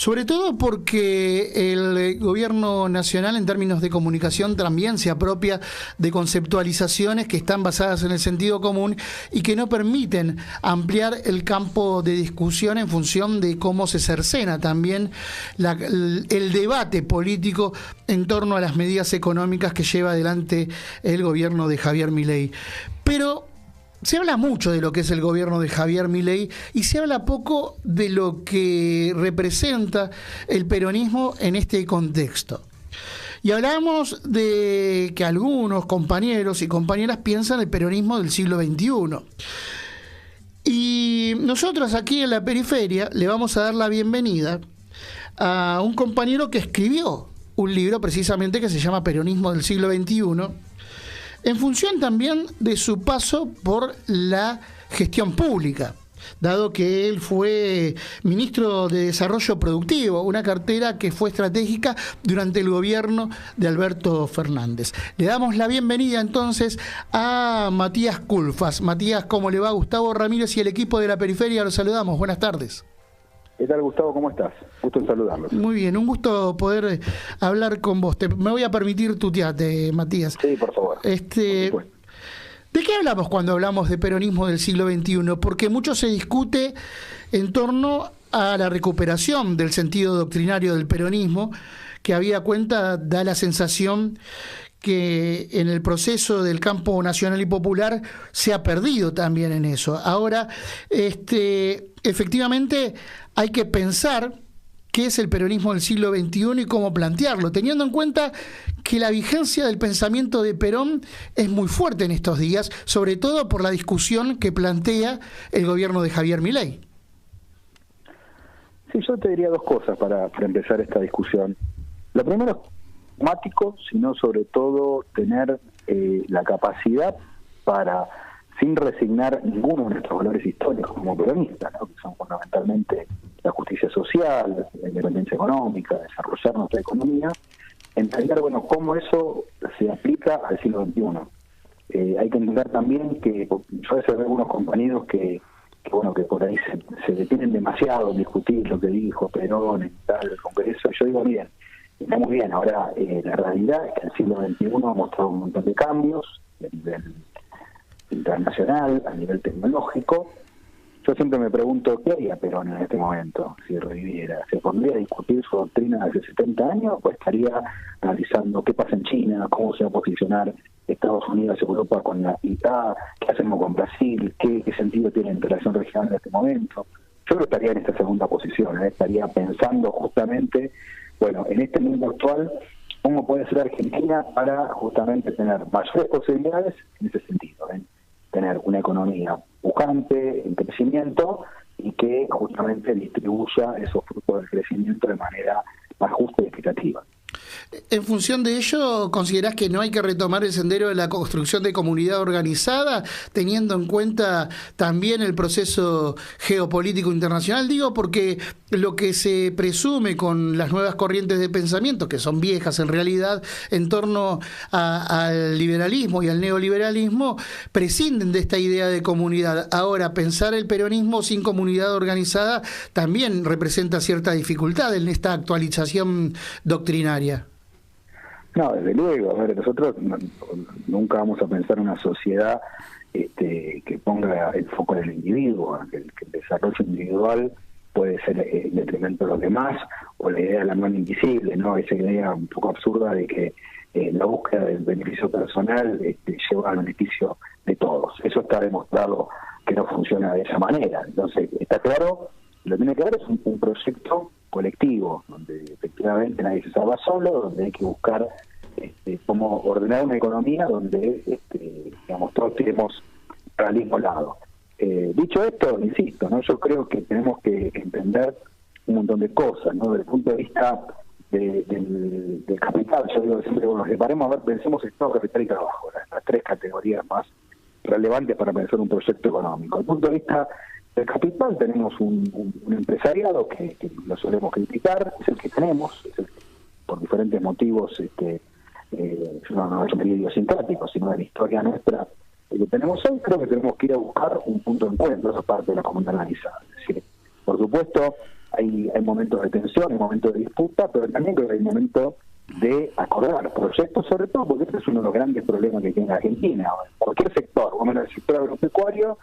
Sobre todo porque el gobierno nacional en términos de comunicación también se apropia de conceptualizaciones que están basadas en el sentido común y que no permiten ampliar el campo de discusión en función de cómo se cercena también el debate político en torno a las medidas económicas que lleva adelante el gobierno de Javier Milei. Pero se habla mucho de lo que es el gobierno de Javier Milei y se habla poco de lo que representa el peronismo en este contexto. Y hablamos de que algunos compañeros y compañeras piensan el peronismo del siglo XXI. Y nosotros aquí en la periferia le vamos a dar la bienvenida a un compañero que escribió un libro precisamente que se llama Peronismo del siglo XXI, en función también de su paso por la gestión pública, dado que él fue ministro de Desarrollo Productivo, una cartera que fue estratégica durante el gobierno de Alberto Fernández. Le damos la bienvenida entonces a Matías Culfas. Matías, ¿cómo le va? Gustavo Ramírez y el equipo de la periferia, los saludamos. Buenas tardes. ¿Qué tal, Gustavo? ¿Cómo estás? Gusto en saludarlos. Muy bien, un gusto poder hablar con vos. Me voy a permitir tutearte, Matías. Sí, por favor. Por ¿De qué hablamos cuando hablamos de peronismo del siglo XXI? Porque mucho se discute en torno a la recuperación del sentido doctrinario del peronismo, que habida cuenta da la sensación que en el proceso del campo nacional y popular se ha perdido también en eso. Ahora, efectivamente, hay que pensar qué es el peronismo del siglo XXI y cómo plantearlo, teniendo en cuenta que la vigencia del pensamiento de Perón es muy fuerte en estos días, sobre todo por la discusión que plantea el gobierno de Javier Milei. Sí, yo te diría dos cosas para empezar esta discusión. Lo primero es pragmático, sino sobre todo tener la capacidad para, sin resignar ninguno de nuestros valores históricos como peronistas, ¿no?, que son fundamentalmente la justicia social, la independencia económica, desarrollar nuestra economía, entender, bueno, cómo eso se aplica al siglo XXI. Hay que entender también que yo a veces veo algunos compañeros que por ahí se detienen demasiado en discutir lo que dijo Perón en tal Congreso. Yo digo, miren, está muy bien, ahora la realidad es que el siglo XXI ha mostrado un montón de cambios a nivel internacional, a nivel tecnológico. Yo siempre me pregunto, ¿qué haría Perón en este momento si reviviera? ¿Se pondría a discutir su doctrina de hace 70 años o estaría analizando qué pasa en China, cómo se va a posicionar Estados Unidos y Europa con la ITA, qué hacemos con Brasil, qué sentido tiene la integración regional en este momento? Yo creo que estaría en esta segunda posición, estaría pensando justamente, bueno, en este mundo actual, cómo puede ser Argentina para justamente tener mayores posibilidades en ese sentido, tener una economía pujante, en crecimiento, y que justamente distribuya esos frutos del crecimiento de manera más justa y equitativa. En función de ello, ¿considerás que no hay que retomar el sendero de la construcción de comunidad organizada, teniendo en cuenta también el proceso geopolítico internacional? Digo, porque lo que se presume con las nuevas corrientes de pensamiento, que son viejas en realidad, en torno al liberalismo y al neoliberalismo, prescinden de esta idea de comunidad. Ahora, pensar el peronismo sin comunidad organizada también representa cierta dificultad en esta actualización doctrinaria. No, desde luego. A ver, nosotros nunca vamos a pensar una sociedad que ponga el foco en el individuo, que el desarrollo individual puede ser en detrimento de los demás, o la idea de la mano invisible, ¿no? Esa idea un poco absurda de que la búsqueda del beneficio personal lleva al beneficio de todos. Eso está demostrado que no funciona de esa manera. Entonces, está claro, lo que tiene que ver es un proyecto colectivo, donde efectivamente nadie se salva solo, donde hay que buscar cómo ordenar una economía donde todos tiremos para el mismo lado. Dicho esto, insisto, ¿no? Yo creo que tenemos que entender un montón de cosas, ¿no? Desde el punto de vista del capital. Yo digo siempre, cuando nos separemos, a ver, pensemos en Estado, capital y trabajo, las tres categorías más relevantes para pensar un proyecto económico. Desde el punto de vista del capital, tenemos un empresariado que lo solemos criticar, es el que tenemos, es el que, por diferentes motivos, no es medio idiosincrático, sino de la historia nuestra, que tenemos hoy. Creo que tenemos que ir a buscar un punto de encuentro, esa parte de la comunidad organizada. Es decir, por supuesto, hay momentos de tensión, hay momentos de disputa, pero también creo que hay momentos de acordar proyectos, sobre todo porque este es uno de los grandes problemas que tiene Argentina. Cualquier sector, o menos el sector agropecuario,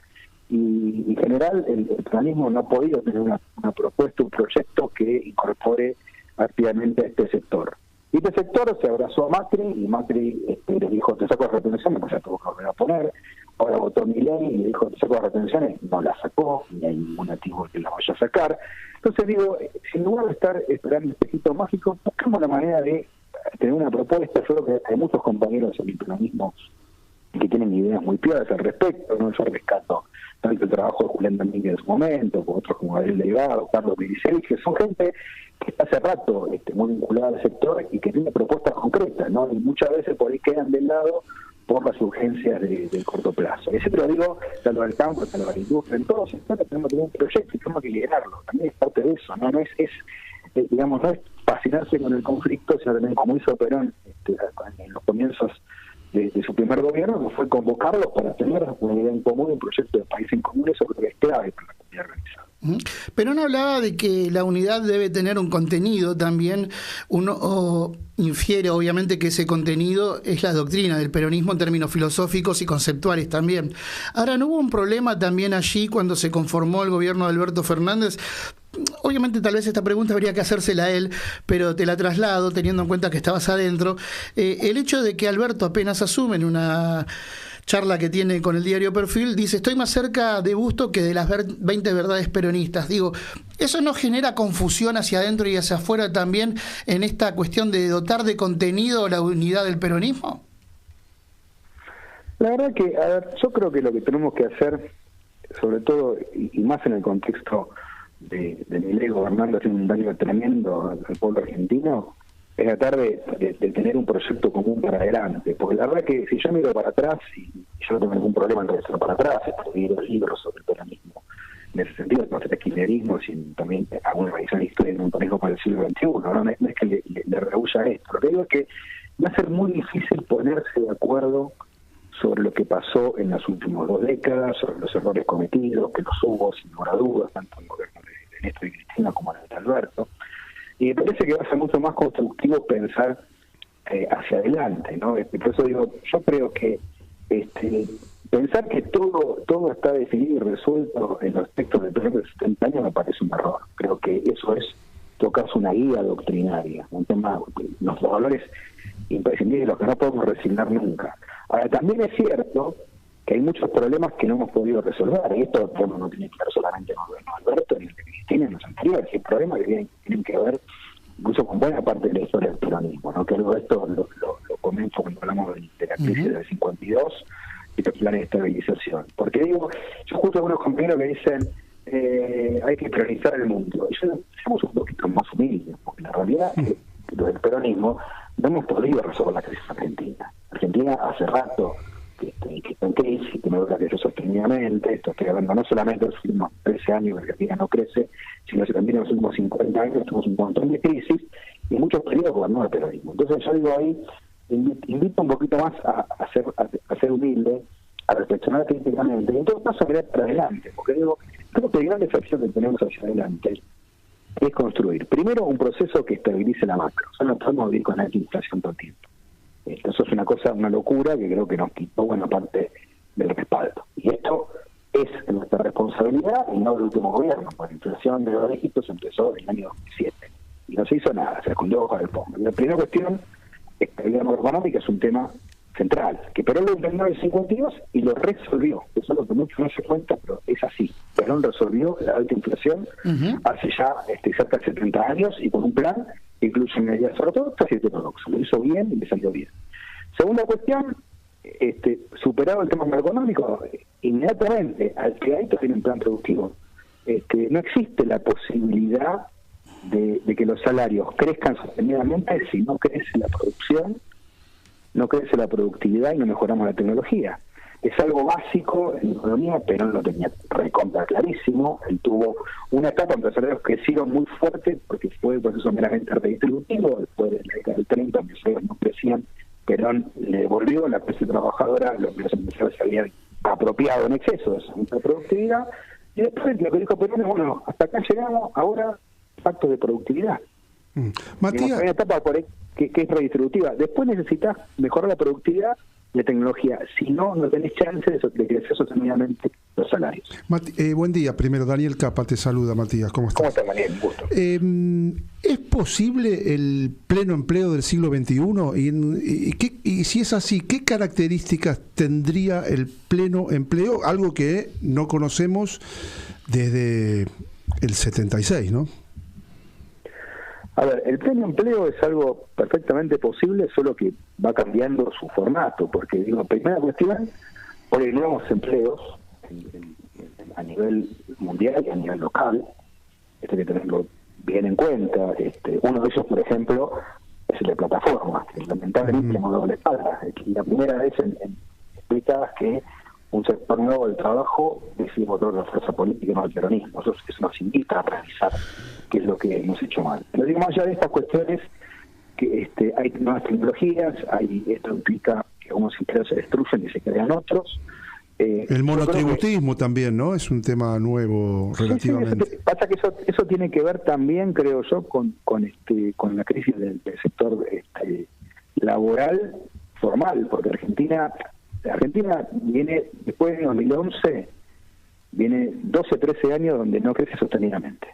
y en general el peronismo no ha podido tener una propuesta, un proyecto que incorpore activamente a este sector. Y este sector se abrazó a Macri, y Macri le dijo, te saco las retenciones, pues ya tuvo que volver a poner. Ahora votó Milei y le dijo, te saco las retenciones, no la sacó, ni hay ningún activo que la vaya a sacar. Entonces digo, sin lugar de estar esperando un espejito mágico, buscamos la manera de tener una propuesta. Yo creo que hay muchos compañeros en el peronismo que tienen ideas muy piadas al respecto, ¿no? Yo rescato tanto el trabajo de Julián Domínguez en su momento, como otros como Gabriel Delgado, Carlos Miriceli, que son gente que está hace rato muy vinculada al sector y que tiene propuestas concretas, ¿no? Y muchas veces por ahí quedan de lado por las urgencias del corto plazo. Y eso te lo digo, tanto al campo, tanto a la industria, en todos los sectores tenemos que tener un proyecto y tenemos que liderarlo. También es parte de eso, ¿no? No es digamos, no es fascinarse con el conflicto, sino también, como hizo Perón en los comienzos de su primer gobierno, que fue convocarlos para tener una idea en común, un proyecto de país en común. Eso creo que es clave para la comunidad organizada. Perón hablaba de que la unidad debe tener un contenido también. Uno infiere obviamente que ese contenido es la doctrina del peronismo en términos filosóficos y conceptuales también. Ahora, ¿no hubo un problema también allí cuando se conformó el gobierno de Alberto Fernández? Obviamente tal vez esta pregunta habría que hacérsela a él, pero te la traslado teniendo en cuenta que estabas adentro. El hecho de que Alberto apenas asume en una charla que tiene con el diario Perfil, dice, estoy más cerca de Busto que de las 20 verdades peronistas. Digo, ¿eso no genera confusión hacia adentro y hacia afuera también en esta cuestión de dotar de contenido la unidad del peronismo? La verdad que, a ver, yo creo que lo que tenemos que hacer, sobre todo, y más en el contexto de Milei gobernando, haciendo un daño tremendo al pueblo argentino, es tratar de tener un proyecto común para adelante. Porque la verdad que si yo miro para atrás, y yo no tengo ningún problema en regresar para atrás, escribir libros sobre el peronismo, en ese sentido, no el kirchnerismo, sino también alguna revisión histórica en un peronismo para el siglo XXI, no es que le rehuya esto. Lo que digo es que va a ser muy difícil ponerse de acuerdo sobre lo que pasó en las últimas 2 décadas, sobre los errores cometidos, que los hubo sin lugar a dudas, tanto en el gobierno de Néstor y Cristina como en el de Alberto. Y me parece que va a ser mucho más constructivo pensar hacia adelante, ¿no? Por eso digo, yo creo que pensar que todo está definido y resuelto en los textos de Perón de 70 años me parece un error. Creo que eso es tocarse una guía doctrinaria, un tema, los valores imprescindibles, los que no podemos resignar nunca. Ahora, también es cierto que hay muchos problemas que no hemos podido resolver, y esto no tiene que ver solamente con el gobierno de Alberto ni el de Cristina en los anteriores, hay problemas que tienen que ver incluso con buena parte de la historia del peronismo, ¿no? Que algo de esto lo comento cuando hablamos de la crisis del 52 y los planes de estabilización. Porque digo, yo escucho a algunos compañeros que dicen hay que priorizar el mundo, y yo seamos un poquito más humildes, porque la realidad es que lo del peronismo no hemos podido resolver la crisis argentina. Argentina hace rato que está en crisis, que no logra crecer sostenidamente. Esto estoy hablando no solamente de los últimos 13 años que Argentina no crece, sino que también en los últimos 50 años tuvimos un montón de crisis y muchos periodos gobernó el peronismo. Entonces yo digo ahí, invito un poquito más a ser humilde, a reflexionar críticamente y en todo caso a mirar para adelante, porque digo, creo que el gran desafío que tenemos hacia adelante es construir primero un proceso que estabilice la macro. O sea, no podemos vivir con alta inflación todo el tiempo. Eso es una locura que creo que nos quitó buena parte del respaldo. Y esto es nuestra responsabilidad y no del último gobierno, porque la inflación de los dígitos empezó en el año 2007 y no se hizo nada, se escondió bajo el fondo. La primera cuestión, estabilidad macroeconómica, es un tema central, que Perón lo entendió en el 52 y lo resolvió. Eso es lo que muchos no se cuenta, pero es así. Perón resolvió la alta inflación hace ya cerca de 70 años y con un plan que incluye medidas ortodoxas y heterodoxas. Lo hizo bien y le salió bien. Segunda cuestión, superado el tema macroeconómico, inmediatamente al pegadito tiene un plan productivo. No existe la posibilidad de que los salarios crezcan sostenidamente si no crece la producción, no crece la productividad y no mejoramos la tecnología. Es algo básico en economía, pero no lo tenía recontra clarísimo. Él tuvo una etapa donde los salarios crecieron muy fuerte porque fue un proceso meramente redistributivo. Después de la década del 30, los salarios no crecían, Perón le devolvió la clase trabajadora, los empresarios se habían apropiado en exceso de esa productividad. Y después lo que dijo Perón es, bueno, hasta acá llegamos, ahora pactos de productividad. Matías, hay una etapa por ahí que es redistributiva. Después necesitas mejorar la productividad y la tecnología. Si no, no tenés chance de crecer sostenidamente los salarios. Buen día. Primero, Daniel Capa te saluda, Matías. ¿Cómo estás? ¿Cómo estás, Daniel? Un gusto. ¿Es posible el pleno empleo del siglo XXI? Y si es así, ¿qué características tendría el pleno empleo? Algo que no conocemos desde el 76, ¿no? A ver, el pleno empleo es algo perfectamente posible, solo que va cambiando su formato, porque, primera cuestión, hoy hay nuevos empleos a nivel mundial y a nivel local, esto hay que tenerlo bien en cuenta. Uno de ellos, por ejemplo, es el de plataformas, que lamentablemente tenemos doble espalda. La primera vez en décadas que un sector nuevo del trabajo decide votar la fuerza política, no el peronismo. Eso nos invita a revisar qué es lo que hemos hecho mal. Pero digo, más allá de estas cuestiones, que hay nuevas tecnologías, esto implica que algunos empleos se destruyen y se crean otros. El monotributismo también, ¿no? Es un tema nuevo relativamente. Sí, pasa que eso tiene que ver también, creo yo, con la crisis del sector laboral formal, porque Argentina viene, después de 2011, viene 12, 13 años donde no crece sostenidamente.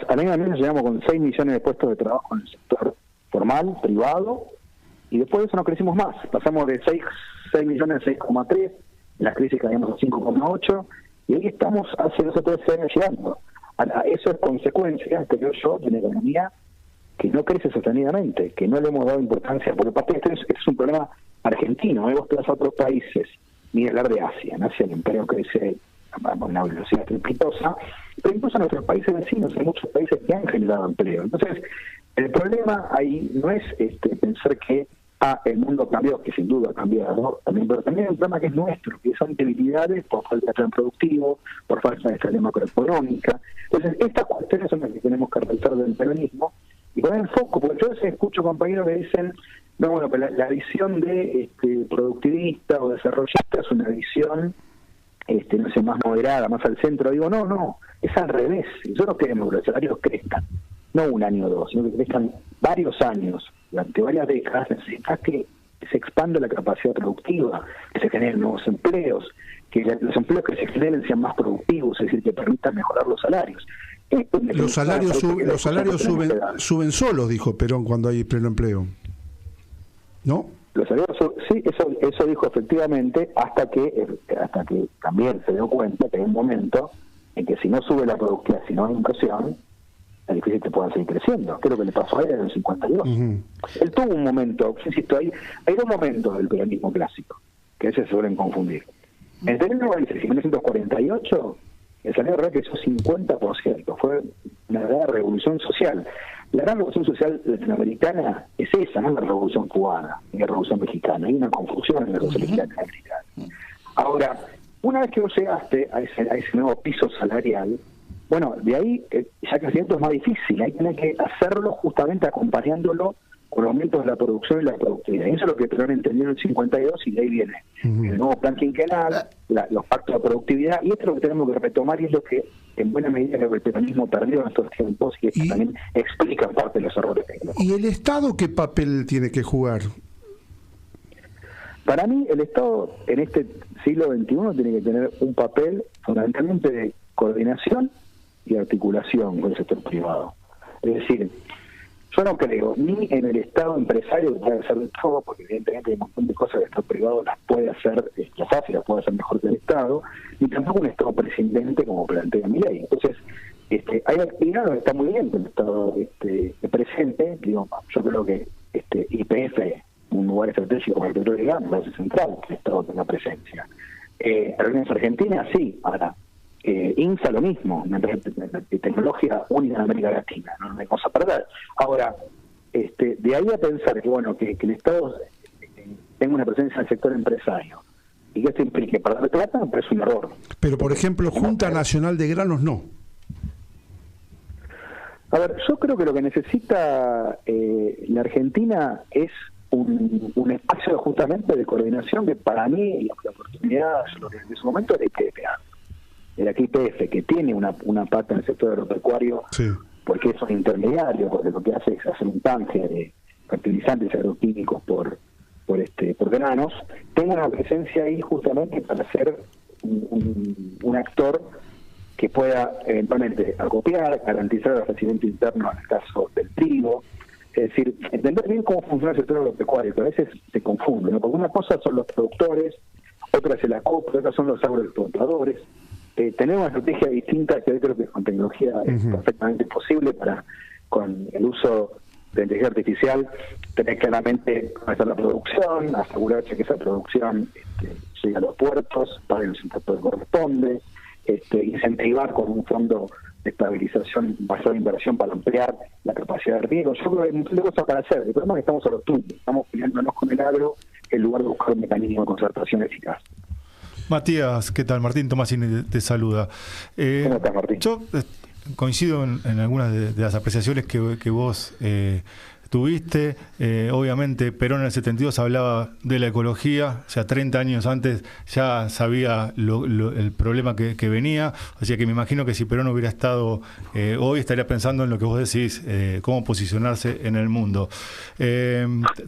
Al año llegamos con 6 millones de puestos de trabajo en el sector formal, privado, y después de eso no crecimos más. Pasamos de 6 millones a 6,3, en la crisis caímos a 5,8, y hoy estamos hace 12 o 13 años llegando. Eso es consecuencia, creo yo, de una economía que no crece sostenidamente, que no le hemos dado importancia, porque aparte este es un problema argentino. Vos te vas a otros países, ni hablar de Asia. En Asia el empleo crece a una velocidad estrepitosa, pero incluso en nuestros países vecinos hay muchos países que han generado empleo. Entonces, el problema ahí no es pensar que el mundo cambió, que sin duda ha cambiado, también, pero también el problema que es nuestro, que son debilidades por falta de plan productivo, por falta de estabilidad macroeconómica. Entonces, estas cuestiones son las que tenemos que revisar del peronismo y poner el foco, porque yo a veces escucho compañeros que dicen, no, bueno, pero la visión de productivista o desarrollista es una visión no sé, más moderada, más al centro. Digo, no, es al revés. Nosotros queremos que los salarios crezcan, no un año o dos, sino que crezcan varios años, durante varias décadas. Necesitas que se expanda la capacidad productiva, que se generen nuevos empleos, que los empleos que se generen sean más productivos, es decir, que permitan mejorar los salarios. Los salarios suben solos, dijo Perón cuando hay pleno empleo, ¿no? Los salarios, sí, eso dijo efectivamente, hasta que también se dio cuenta que hay un momento en que si no sube la productividad, si no hay inversión, es difícil que puedan seguir creciendo. Creo que le pasó a él en el 52. Él tuvo un momento, insisto, hay dos momentos del peronismo clásico, que a veces se suelen confundir. En el 1948, el salario real creció 50%, fue una verdadera revolución social. La gran revolución social latinoamericana es esa, no es la revolución cubana, ni la revolución mexicana. Hay una confusión en la revolución latinoamericana. Ahora, una vez que vos llegaste a ese nuevo piso salarial, bueno, de ahí ya crecimiento es más difícil, hay que tener que hacerlo justamente acompañándolo con aumentos de la producción y la productividad. Y eso es lo que Perón entendió en el 52 y de ahí viene el nuevo plan quinquenal, los pactos de productividad, y esto es lo que tenemos que retomar y es lo que en buena medida el peronismo perdió en estos tiempos y que también explica parte de los errores técnicos. ¿Y el Estado qué papel tiene que jugar? Para mí el Estado en este siglo XXI tiene que tener un papel fundamentalmente de coordinación y articulación con el sector privado. Es decir, yo no creo ni en el Estado empresario que pueda hacer de todo, porque evidentemente hay un montón de cosas que el Estado privado las puede hacer, las puede hacer mejor que el Estado, ni tampoco un Estado prescindente como plantea mi ley. Entonces, hay actividades que está muy bien que el Estado presente. Digo, yo creo que YPF, un lugar estratégico para el petróleo y gas, me parece central que el Estado tenga presencia. Aerolíneas Argentinas, sí, ahora. INSA lo mismo, una empresa de tecnología única en América Latina, no hay cosa para perder. Ahora, de ahí a pensar que bueno que el Estado tenga una presencia en el sector empresario y que esto implique perder plata, me parece un error. Pero, por ejemplo, Junta Nacional de Granos no. A ver, yo creo que lo que necesita la Argentina es un espacio justamente de coordinación que para mí, la oportunidad, lo que en su momento era IPF, que tiene una pata en el sector agropecuario porque es un intermediario, porque lo que hace es hacer un canje de fertilizantes agroquímicos por granos, tenga una presencia ahí justamente para ser un actor que pueda eventualmente acopiar, garantizar el abastecimiento interno en el caso del trigo. Es decir, entender bien cómo funciona el sector agropecuario, que a veces se confunde, ¿no? Porque una cosa son los productores, otra es el acopio, otras son los agroexportadores. Tener una estrategia distinta, que hoy creo que con tecnología es perfectamente posible, con el uso de inteligencia artificial, tener claramente hacer la producción, asegurarse que esa producción llegue a los puertos, pague los impuestos que corresponde, incentivar con un fondo de estabilización basado en inversión para ampliar la capacidad de riego. Yo creo que hay un montón de cosas para hacer. El problema es que estamos a los tumbos, estamos peleándonos con el agro en lugar de buscar un mecanismo de concertación eficaz. Matías, ¿qué tal? Martín Tomasini te saluda. ¿Cómo estás, Martín? Yo coincido en algunas de las apreciaciones que vos tuviste. Obviamente Perón en el 72 hablaba de la ecología, o sea, 30 años antes ya sabía el problema que venía, o sea que me imagino que si Perón hubiera estado hoy estaría pensando en lo que vos decís, cómo posicionarse en el mundo.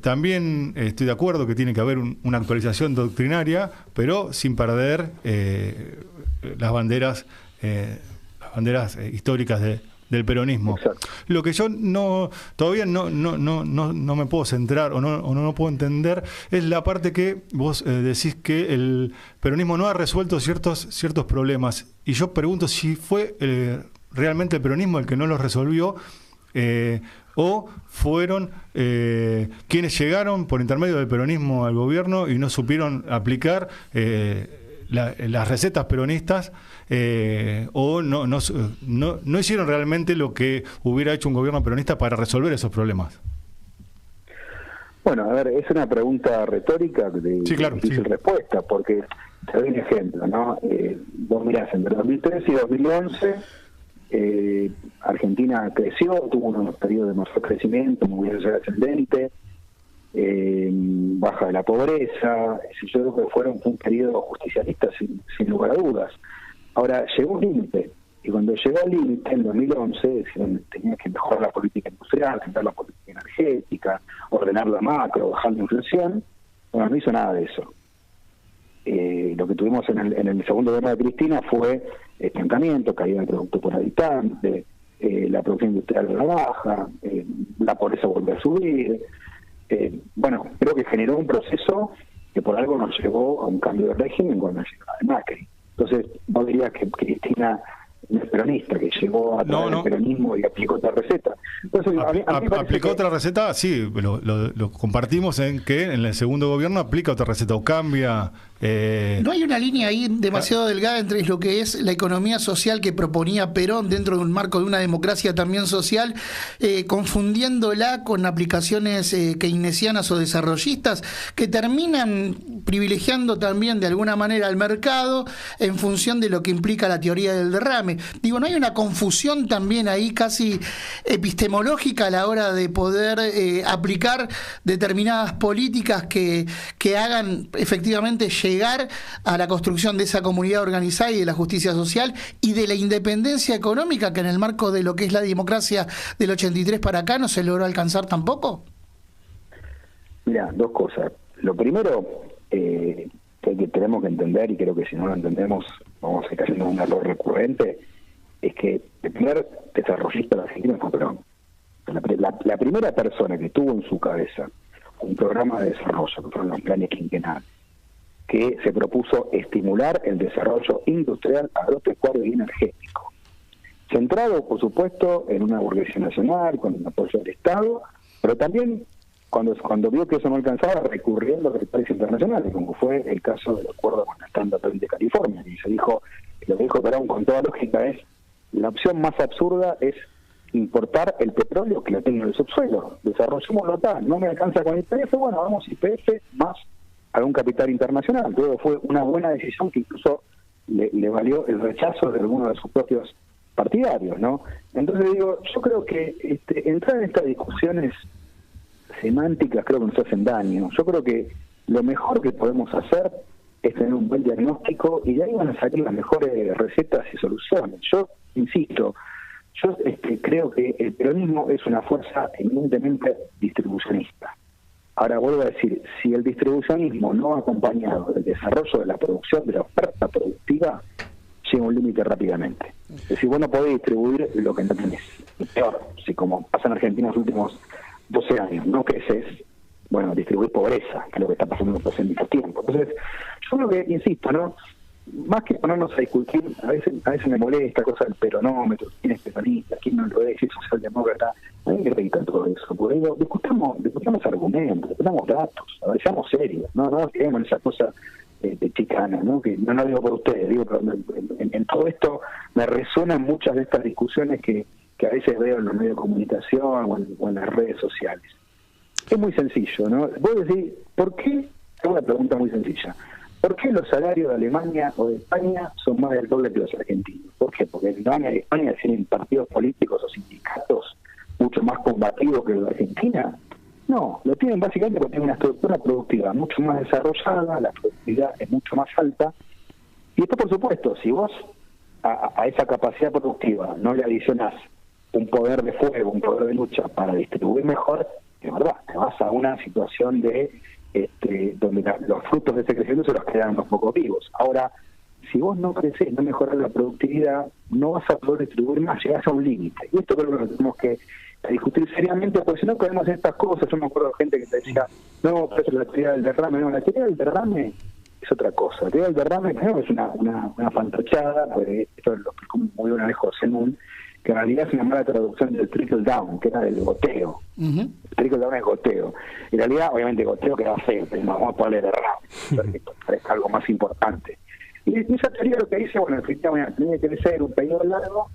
También estoy de acuerdo que tiene que haber una actualización doctrinaria, pero sin perder las banderas históricas del peronismo. Exacto. Lo que yo todavía no me puedo centrar o no puedo entender es la parte que vos decís que el peronismo no ha resuelto ciertos problemas, y yo pregunto si fue realmente el peronismo el que no los resolvió, o fueron quienes llegaron por intermedio del peronismo al gobierno y no supieron aplicar las recetas peronistas, o no hicieron realmente lo que hubiera hecho un gobierno peronista para resolver esos problemas. Bueno, a ver, es una pregunta retórica de difícil respuesta, porque te doy un ejemplo, ¿no? Vos mirás, entre 2013 y 2011 Argentina creció, tuvo unos periodos de mayor crecimiento, movimiento ascendente, baja de la pobreza. Yo creo que fue un periodo justicialista sin lugar a dudas. Ahora, llegó un límite, y cuando llegó al límite en 2011, decían, tenía que mejorar la política industrial, cambiar la política energética, ordenar la macro, bajar la inflación. Bueno, no hizo nada de eso. Lo que tuvimos en el segundo gobierno de Cristina fue estancamiento, caída del producto por habitante, la producción industrial de la baja, la pobreza volvió a subir. Bueno, creo que generó un proceso que por algo nos llevó a un cambio de régimen con la llegada de Macri. Entonces, no diría que Cristina no es peronista, que llegó a través del peronismo y aplicó otra receta. Entonces, aplicó otra receta, sí, lo compartimos en que en el segundo gobierno aplica otra receta o cambia. ¿No hay una línea ahí demasiado delgada entre lo que es la economía social que proponía Perón dentro de un marco de una democracia también social, confundiéndola con aplicaciones keynesianas o desarrollistas que terminan privilegiando también de alguna manera al mercado en función de lo que implica la teoría del derrame? Digo, ¿no hay una confusión también ahí casi epistemológica a la hora de poder aplicar determinadas políticas que hagan efectivamente llegar a la construcción de esa comunidad organizada y de la justicia social y de la independencia económica que en el marco de lo que es la democracia del 83 para acá no se logró alcanzar tampoco? Mira, dos cosas. Lo primero que tenemos que entender, y creo que si no lo entendemos vamos a caer en un error recurrente, es que el primer desarrollista de la Argentina fue Perón. La primera persona que tuvo en su cabeza un programa de desarrollo, que fueron los planes quinquenales, que se propuso estimular el desarrollo industrial, agropecuario y energético, centrado, por supuesto, en una burguesía nacional, con el apoyo del Estado, pero también cuando vio que eso no alcanzaba, recurriendo a recursos internacionales, como fue el caso del acuerdo con la Standard Oil de California, y se dijo, lo que dijo Perón con toda lógica es, la opción más absurda es importar el petróleo que lo tengo en el subsuelo, desarrollémoslo acá, no me alcanza con YPF, bueno, vamos YPF más algún capital internacional. Luego fue una buena decisión que incluso le valió el rechazo de algunos de sus propios partidarios, ¿no? Entonces digo, yo creo que entrar en estas discusiones semánticas creo que nos hacen daño. Yo creo que lo mejor que podemos hacer es tener un buen diagnóstico y de ahí van a salir las mejores recetas y soluciones. Yo insisto, Yo creo que el peronismo es una fuerza eminentemente distribucionista. Ahora vuelvo a decir, si el distribucionismo no va acompañado del desarrollo de la producción, de la oferta productiva, llega a un límite rápidamente. Es decir, vos no podés distribuir lo que no tenés. Y peor, si como pasa en Argentina en los últimos 12 años, no creces, bueno, distribuir pobreza, que es lo que está pasando en mucho tiempo. Entonces, yo creo que, insisto, ¿no? Más que ponernos a discutir, a veces me molesta cosa del peronómetro, quién es peronista, quién no lo es, si es socialdemócrata, a mí me irrita todo eso, porque digo, discutamos argumentos, discutamos datos, a ver, seamos serios, no quedemos en esa cosa de chicana, ¿no? Que no lo digo por ustedes, digo, pero en todo esto me resuenan muchas de estas discusiones que a veces veo en los medios de comunicación o en las redes sociales. Es muy sencillo, ¿no? Vos decís, ¿por qué? Es una pregunta muy sencilla. ¿Por qué los salarios de Alemania o de España son más del doble que los argentinos? ¿Por qué? Porque en Alemania y España tienen partidos políticos o sindicatos mucho más combativos que los de Argentina. No, lo tienen básicamente porque tienen una estructura productiva mucho más desarrollada, la productividad es mucho más alta. Y esto, por supuesto, si vos a esa capacidad productiva no le adicionás un poder de fuego, un poder de lucha para distribuir mejor, de verdad, te vas a una situación de donde los frutos de ese crecimiento se los quedan unos pocos vivos. Ahora, si vos no creces, no mejorás la productividad, no vas a poder distribuir más, llegás a un límite. Y esto creo que lo tenemos que discutir seriamente, porque si no caemos en estas cosas. Yo me acuerdo de gente que te decía, no, pero es la teoría del derrame. No, la teoría del derrame es otra cosa. La teoría del derrame es una fantochada, porque esto lo explicó muy bien Alejo Zenún, que en realidad es una mala traducción del trickle down, que era del goteo. El trickle down es goteo. En realidad, obviamente, goteo queda feo, pero vamos a ponerle derrame, para que parezca algo más importante. Y esa teoría lo que dice, bueno, efectivamente, tiene que crecer un periodo largo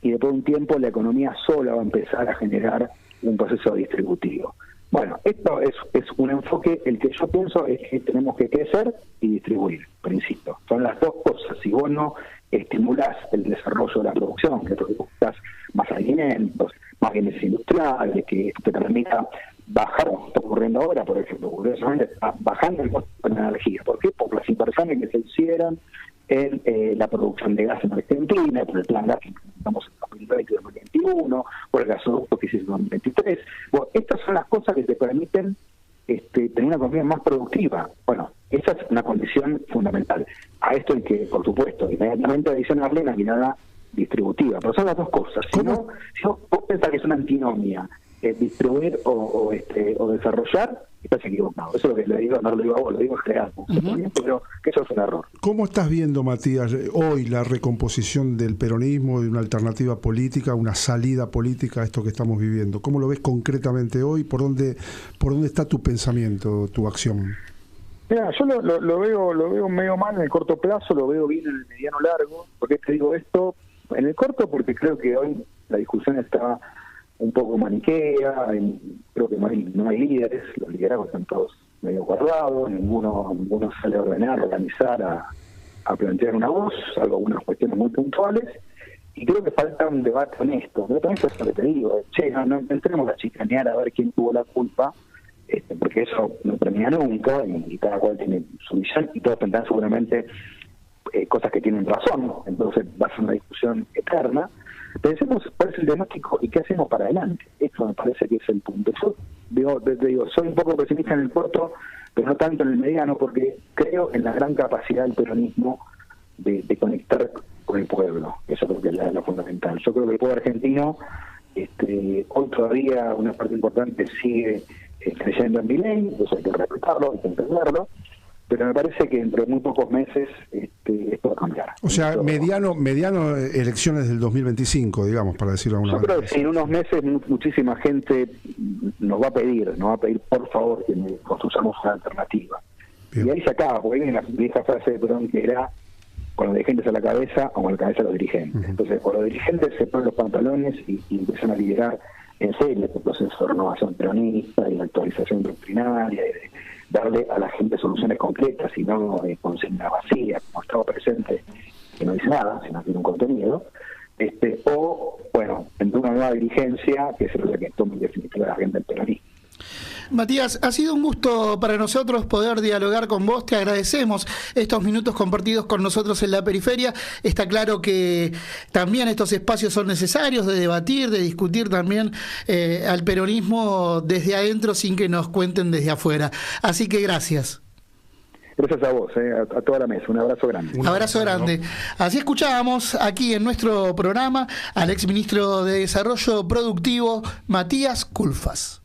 y después de un tiempo la economía sola va a empezar a generar un proceso distributivo. Bueno, esto es un enfoque, el que yo pienso es que tenemos que crecer y distribuir, pero insisto, son las dos cosas. Si vos no estimulás el desarrollo de la producción, que buscas más alimentos, más bienes industriales, que te permita bajar, como está ocurriendo ahora, por ejemplo, curiosamente, está bajando el costo de la energía. ¿Por qué? Por las inversiones que se hicieron en la producción de gas en Argentina, por el plan gas que implementamos en 2020 y 2021, por el gasoducto que hicimos en 2023. Bueno, estas son las cosas que te permiten tener una economía más productiva. Bueno, esa es una condición fundamental. A esto hay que, por supuesto, inmediatamente adicionarle una mirada distributiva. Pero son las dos cosas. Si vos pensás que es una antinomia distribuir o desarrollar, estás equivocado. Eso es lo que le digo, no lo digo a vos, lo digo en general, pero que eso es un error. ¿Cómo estás viendo, Matías, hoy la recomposición del peronismo, de una alternativa política, una salida política a esto que estamos viviendo? ¿Cómo lo ves concretamente hoy? ¿Por dónde está tu pensamiento, tu acción? Mira, yo lo veo medio mal en el corto plazo, lo veo bien en el mediano largo. ¿Por qué te digo esto? En el corto, porque creo que hoy la discusión está un poco maniquea, creo que no hay líderes, los liderazgos están todos medio guardados, ninguno sale a ordenar, a organizar, a plantear una voz, salvo algunas cuestiones muy puntuales, y creo que falta un debate honesto. Pero también es lo que te digo, no entremos a chicanear a ver quién tuvo la culpa, porque eso no termina nunca, y cada cual tiene su visión, y todos tendrán seguramente cosas que tienen razón, entonces va a ser una discusión eterna. Pensemos cuál es el diagnóstico y qué hacemos para adelante. Esto me parece que es el punto. Yo digo, soy un poco pesimista en el corto, pero no tanto en el mediano, porque creo en la gran capacidad del peronismo de conectar con el pueblo. Eso creo que es lo fundamental. Yo creo que el pueblo argentino, hoy todavía una parte importante sigue creyendo en Milei, eso hay que respetarlo, hay que entenderlo, pero me parece que entre muy pocos meses esto va a cambiar. O sea, mediano elecciones del 2025, digamos, para decirlo de alguna manera. Yo creo que en unos meses muchísima gente nos va a pedir por favor que construyamos una alternativa. Bien. Y ahí se acaba, porque hay una vieja frase de Perón que era con los dirigentes a la cabeza o con la cabeza a los dirigentes. Entonces, con los dirigentes se ponen los pantalones y empiezan a liderar en serio este proceso de renovación peronista y de actualización doctrinaria y de darle a la gente soluciones concretas y no consigna vacía, como estaba presente, que no dice nada, sino tiene un contenido, o, bueno, entre una nueva dirigencia que es la que tome en definitiva la agenda del peronismo. Matías, ha sido un gusto para nosotros poder dialogar con vos. Te agradecemos estos minutos compartidos con nosotros en la periferia. Está claro que también estos espacios son necesarios de debatir, de discutir también al peronismo desde adentro sin que nos cuenten desde afuera. Así que gracias. Gracias a vos, a toda la mesa. Un abrazo grande. Un abrazo grande. Así escuchábamos aquí en nuestro programa al exministro de Desarrollo Productivo, Matías Culfas.